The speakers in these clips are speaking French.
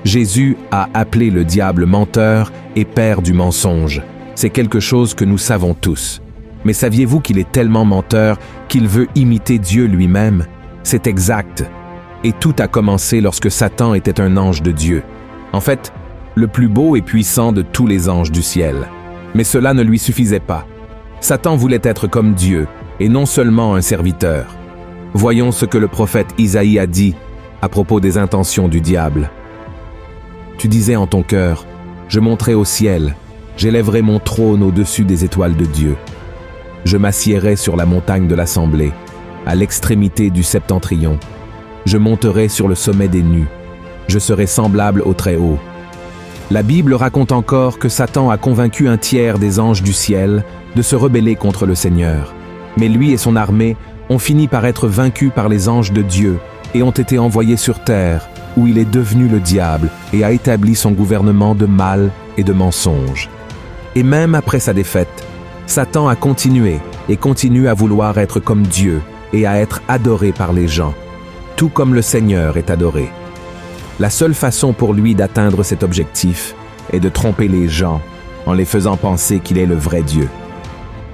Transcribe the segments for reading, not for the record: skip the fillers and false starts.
Jésus a appelé le diable menteur et père du mensonge. C'est quelque chose que nous savons tous. Mais saviez-vous qu'il est tellement menteur qu'il veut imiter Dieu lui-même? C'est exact. Et tout a commencé lorsque Satan était un ange de Dieu. En fait, le plus beau et puissant de tous les anges du ciel. Mais cela ne lui suffisait pas. Satan voulait être comme Dieu, et non seulement un serviteur. Voyons ce que le prophète Isaïe a dit à propos des intentions du diable. Tu disais en ton cœur, je monterai au ciel, j'élèverai mon trône au-dessus des étoiles de Dieu. Je m'assiérai sur la montagne de l'assemblée, à l'extrémité du septentrion. Je monterai sur le sommet des nues. Je serai semblable au Très-Haut. La Bible raconte encore que Satan a convaincu un tiers des anges du ciel de se rebeller contre le Seigneur. Mais lui et son armée ont fini par être vaincus par les anges de Dieu et ont été envoyés sur terre, où il est devenu le diable et a établi son gouvernement de mal et de mensonge. Et même après sa défaite, Satan a continué et continue à vouloir être comme Dieu et à être adoré par les gens, tout comme le Seigneur est adoré. La seule façon pour lui d'atteindre cet objectif est de tromper les gens en les faisant penser qu'il est le vrai Dieu.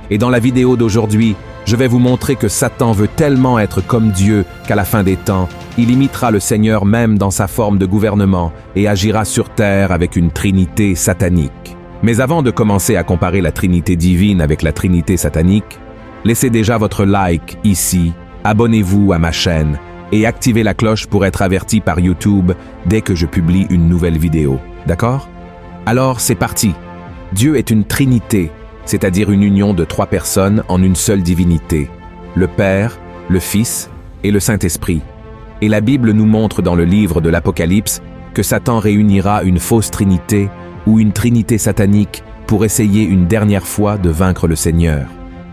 Et dans la vidéo d'aujourd'hui, je vais vous montrer que Satan veut tellement être comme Dieu qu'à la fin des temps, il imitera le Seigneur même dans sa forme de gouvernement et agira sur terre avec une trinité satanique. Mais avant de commencer à comparer la trinité divine avec la trinité satanique, laissez déjà votre like ici, abonnez-vous à ma chaîne et activez la cloche pour être averti par YouTube dès que je publie une nouvelle vidéo. D'accord? Alors c'est parti. Dieu est une trinité, c'est-à-dire une union de 3 personnes en une seule divinité, le Père, le Fils et le Saint-Esprit. Et la Bible nous montre dans le livre de l'Apocalypse que Satan réunira une fausse trinité ou une trinité satanique pour essayer une dernière fois de vaincre le Seigneur.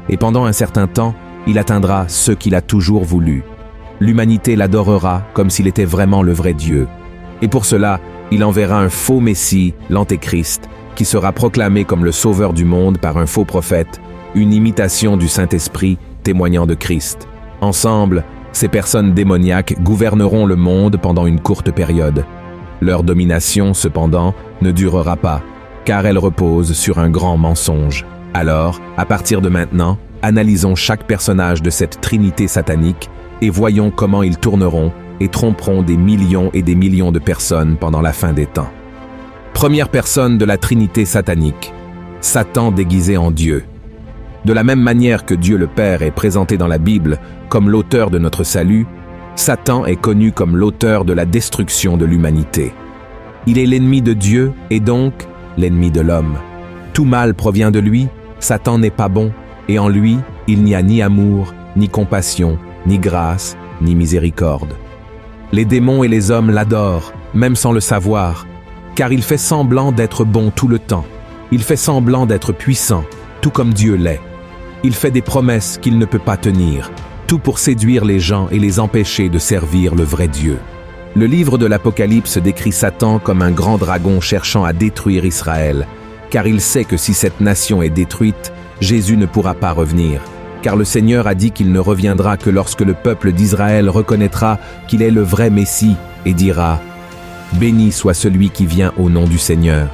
Et pendant un certain temps, il atteindra ce qu'il a toujours voulu. L'humanité l'adorera comme s'il était vraiment le vrai Dieu. Et pour cela, il enverra un faux Messie, l'Antéchrist, qui sera proclamé comme le sauveur du monde par un faux prophète, une imitation du Saint-Esprit témoignant de Christ. Ensemble, ces personnes démoniaques gouverneront le monde pendant une courte période. Leur domination, cependant, ne durera pas, car elle repose sur un grand mensonge. Alors, à partir de maintenant, analysons chaque personnage de cette trinité satanique et voyons comment ils tourneront et tromperont des millions et des millions de personnes pendant la fin des temps. Première personne de la trinité satanique, Satan déguisé en Dieu. De la même manière que Dieu le Père est présenté dans la Bible comme l'auteur de notre salut, Satan est connu comme l'auteur de la destruction de l'humanité. Il est l'ennemi de Dieu et donc l'ennemi de l'homme. Tout mal provient de lui, Satan n'est pas bon, et en lui, il n'y a ni amour, ni compassion, ni grâce, ni miséricorde. Les démons et les hommes l'adorent, même sans le savoir, car il fait semblant d'être bon tout le temps. Il fait semblant d'être puissant, tout comme Dieu l'est. Il fait des promesses qu'il ne peut pas tenir, tout pour séduire les gens et les empêcher de servir le vrai Dieu. Le livre de l'Apocalypse décrit Satan comme un grand dragon cherchant à détruire Israël, car il sait que si cette nation est détruite, Jésus ne pourra pas revenir. Car le Seigneur a dit qu'il ne reviendra que lorsque le peuple d'Israël reconnaîtra qu'il est le vrai Messie et dira « Béni soit celui qui vient au nom du Seigneur ».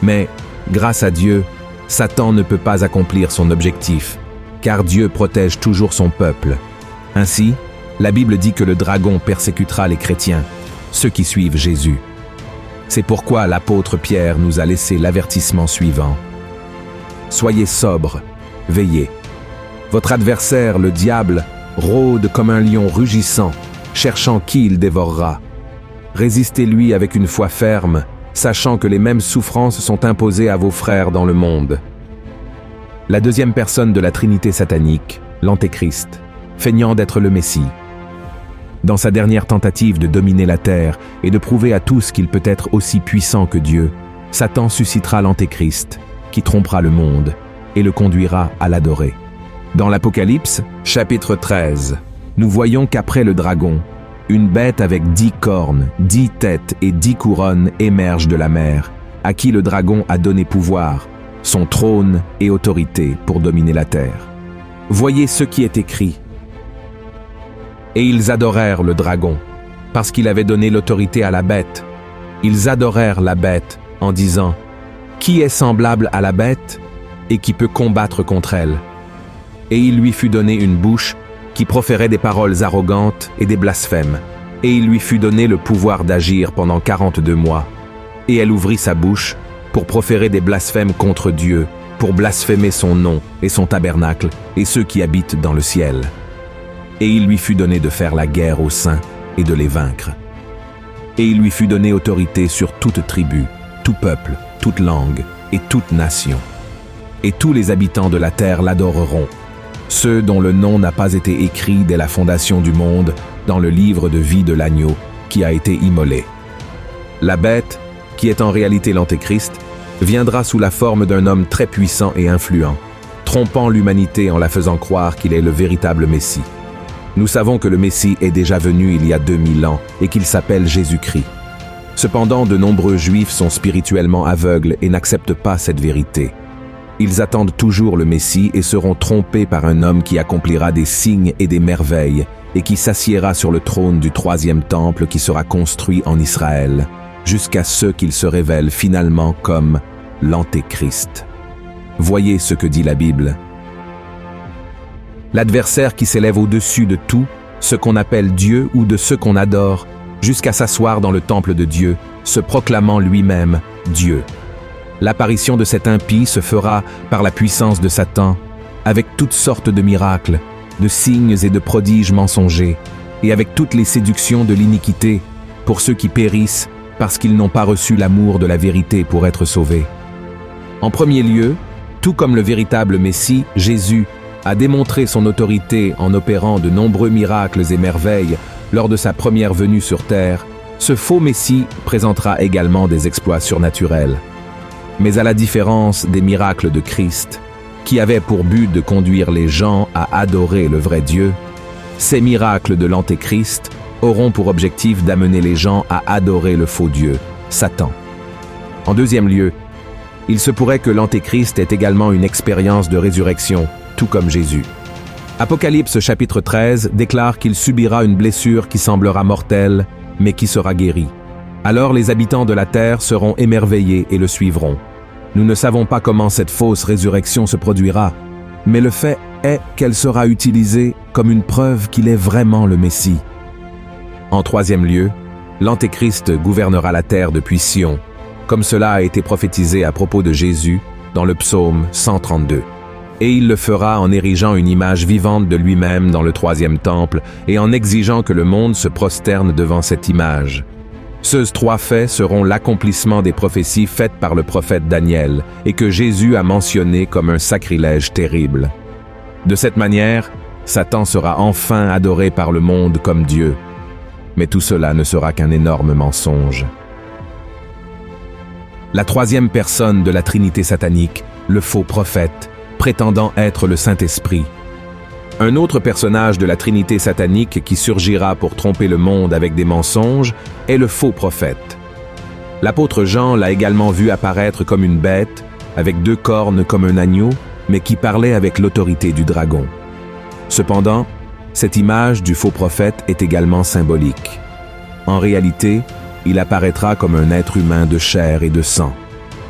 Mais, grâce à Dieu, Satan ne peut pas accomplir son objectif, car Dieu protège toujours son peuple. Ainsi, la Bible dit que le dragon persécutera les chrétiens, ceux qui suivent Jésus. C'est pourquoi l'apôtre Pierre nous a laissé l'avertissement suivant. « Soyez sobres, veillez. Votre adversaire, le diable, rôde comme un lion rugissant, cherchant qui il dévorera. Résistez-lui avec une foi ferme, sachant que les mêmes souffrances sont imposées à vos frères dans le monde. » La deuxième personne de la Trinité satanique, l'Antéchrist, feignant d'être le Messie. Dans sa dernière tentative de dominer la terre et de prouver à tous qu'il peut être aussi puissant que Dieu, Satan suscitera l'Antéchrist, qui trompera le monde et le conduira à l'adorer. Dans l'Apocalypse, chapitre 13, nous voyons qu'après le dragon, une bête avec 10 cornes, 10 têtes et 10 couronnes émerge de la mer, à qui le dragon a donné pouvoir, son trône et autorité pour dominer la terre. Voyez ce qui est écrit. Et ils adorèrent le dragon, parce qu'il avait donné l'autorité à la bête. Ils adorèrent la bête en disant « Qui est semblable à la bête et qui peut combattre contre elle ?» Et il lui fut donné une bouche qui proférait des paroles arrogantes et des blasphèmes. Et il lui fut donné le pouvoir d'agir pendant 42 mois. Et elle ouvrit sa bouche pour proférer des blasphèmes contre Dieu, pour blasphémer son nom et son tabernacle et ceux qui habitent dans le ciel. Et il lui fut donné de faire la guerre aux saints et de les vaincre. Et il lui fut donné autorité sur toute tribu, tout peuple, toute langue et toute nation. Et tous les habitants de la terre l'adoreront, ceux dont le nom n'a pas été écrit dès la fondation du monde dans le livre de vie de l'agneau qui a été immolé. La bête, qui est en réalité l'Antéchrist, viendra sous la forme d'un homme très puissant et influent, trompant l'humanité en la faisant croire qu'il est le véritable Messie. Nous savons que le Messie est déjà venu il y a 2000 ans et qu'il s'appelle Jésus-Christ. Cependant, de nombreux Juifs sont spirituellement aveugles et n'acceptent pas cette vérité. Ils attendent toujours le Messie et seront trompés par un homme qui accomplira des signes et des merveilles et qui s'assiera sur le trône du 3e temple qui sera construit en Israël, jusqu'à ce qu'il se révèle finalement comme l'Antéchrist. Voyez ce que dit la Bible. L'adversaire qui s'élève au-dessus de tout, ce qu'on appelle Dieu ou de ce qu'on adore, jusqu'à s'asseoir dans le temple de Dieu, se proclamant lui-même Dieu. L'apparition de cet impie se fera par la puissance de Satan, avec toutes sortes de miracles, de signes et de prodiges mensongers, et avec toutes les séductions de l'iniquité, pour ceux qui périssent parce qu'ils n'ont pas reçu l'amour de la vérité pour être sauvés. En premier lieu, tout comme le véritable Messie, Jésus, a démontré son autorité en opérant de nombreux miracles et merveilles lors de sa première venue sur terre, ce faux Messie présentera également des exploits surnaturels. Mais à la différence des miracles de Christ, qui avaient pour but de conduire les gens à adorer le vrai Dieu, ces miracles de l'Antéchrist auront pour objectif d'amener les gens à adorer le faux Dieu, Satan. En deuxième lieu, il se pourrait que l'Antéchrist ait également une expérience de résurrection, tout comme Jésus. Apocalypse chapitre 13 déclare qu'il subira une blessure qui semblera mortelle, mais qui sera guérie. Alors les habitants de la terre seront émerveillés et le suivront. Nous ne savons pas comment cette fausse résurrection se produira, mais le fait est qu'elle sera utilisée comme une preuve qu'il est vraiment le Messie. En troisième lieu, l'Antéchrist gouvernera la terre depuis Sion, comme cela a été prophétisé à propos de Jésus dans le psaume 132. Et il le fera en érigeant une image vivante de lui-même dans le 3e temple et en exigeant que le monde se prosterne devant cette image. Ces 3 faits seront l'accomplissement des prophéties faites par le prophète Daniel et que Jésus a mentionné comme un sacrilège terrible. De cette manière, Satan sera enfin adoré par le monde comme Dieu. Mais tout cela ne sera qu'un énorme mensonge. La 3e personne de la Trinité satanique, le faux prophète, prétendant être le Saint-Esprit. Un autre personnage de la Trinité satanique qui surgira pour tromper le monde avec des mensonges est le faux prophète. L'apôtre Jean l'a également vu apparaître comme une bête, avec 2 cornes comme un agneau, mais qui parlait avec l'autorité du dragon. Cependant, cette image du faux prophète est également symbolique. En réalité, il apparaîtra comme un être humain de chair et de sang.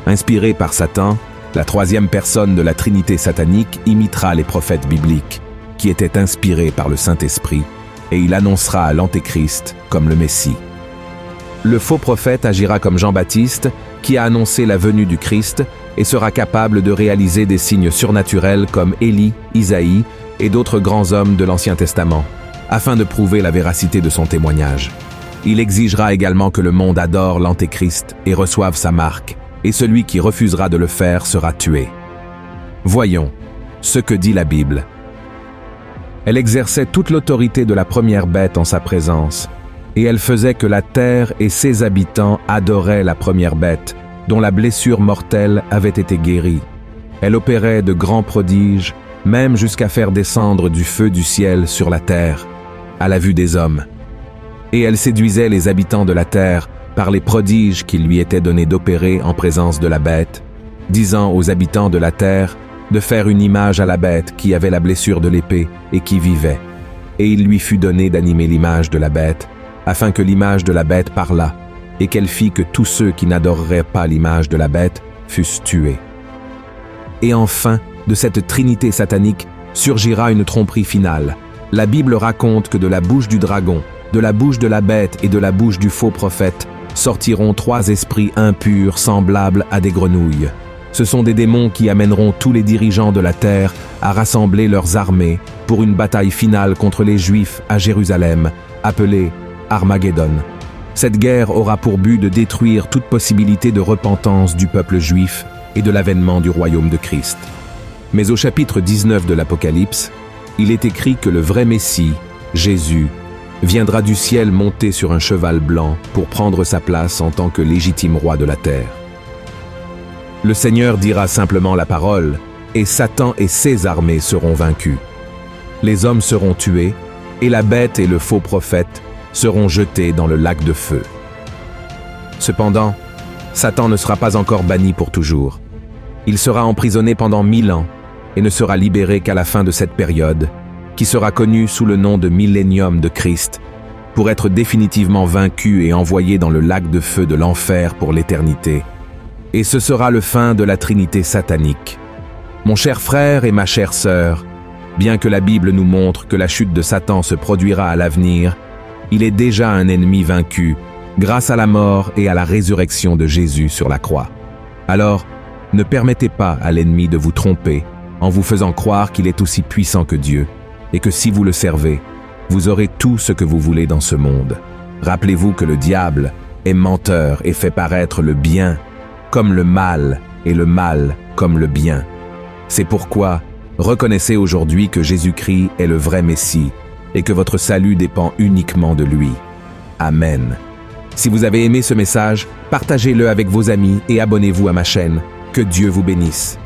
Inspiré par Satan, la 3e personne de la Trinité satanique imitera les prophètes bibliques, qui étaient inspirés par le Saint-Esprit, et il annoncera l'Antéchrist comme le Messie. Le faux prophète agira comme Jean-Baptiste, qui a annoncé la venue du Christ et sera capable de réaliser des signes surnaturels comme Élie, Isaïe et d'autres grands hommes de l'Ancien Testament, afin de prouver la véracité de son témoignage. Il exigera également que le monde adore l'Antéchrist et reçoive sa marque, et celui qui refusera de le faire sera tué. Voyons ce que dit la Bible. Elle exerçait toute l'autorité de la première bête en sa présence, et elle faisait que la terre et ses habitants adoraient la première bête, dont la blessure mortelle avait été guérie. Elle opérait de grands prodiges, même jusqu'à faire descendre du feu du ciel sur la terre, à la vue des hommes. Et elle séduisait les habitants de la terre par les prodiges qu'il lui était donné d'opérer en présence de la bête, disant aux habitants de la terre de faire une image à la bête qui avait la blessure de l'épée et qui vivait. Et il lui fut donné d'animer l'image de la bête, afin que l'image de la bête parlât, et qu'elle fit que tous ceux qui n'adoreraient pas l'image de la bête fussent tués. Et enfin, de cette trinité satanique surgira une tromperie finale. La Bible raconte que de la bouche du dragon, de la bouche de la bête et de la bouche du faux prophète sortiront 3 esprits impurs semblables à des grenouilles. Ce sont des démons qui amèneront tous les dirigeants de la terre à rassembler leurs armées pour une bataille finale contre les Juifs à Jérusalem, appelée Armageddon. Cette guerre aura pour but de détruire toute possibilité de repentance du peuple juif et de l'avènement du royaume de Christ. Mais au chapitre 19 de l'Apocalypse, il est écrit que le vrai Messie, Jésus, viendra du ciel monté sur un cheval blanc pour prendre sa place en tant que légitime roi de la terre. Le Seigneur dira simplement la parole, et Satan et ses armées seront vaincus. Les hommes seront tués, et la bête et le faux prophète seront jetés dans le lac de feu. Cependant, Satan ne sera pas encore banni pour toujours. Il sera emprisonné pendant 1000 ans et ne sera libéré qu'à la fin de cette période, qui sera connue sous le nom de millénium de Christ, pour être définitivement vaincu et envoyé dans le lac de feu de l'enfer pour l'éternité. Et ce sera le fin de la Trinité satanique. Mon cher frère et ma chère sœur, bien que la Bible nous montre que la chute de Satan se produira à l'avenir, il est déjà un ennemi vaincu grâce à la mort et à la résurrection de Jésus sur la croix. Alors, ne permettez pas à l'ennemi de vous tromper en vous faisant croire qu'il est aussi puissant que Dieu et que si vous le servez, vous aurez tout ce que vous voulez dans ce monde. Rappelez-vous que le diable est menteur et fait paraître le bien comme le mal et le mal comme le bien. C'est pourquoi reconnaissez aujourd'hui que Jésus-Christ est le vrai Messie et que votre salut dépend uniquement de lui. Amen. Si vous avez aimé ce message, partagez-le avec vos amis et abonnez-vous à ma chaîne. Que Dieu vous bénisse.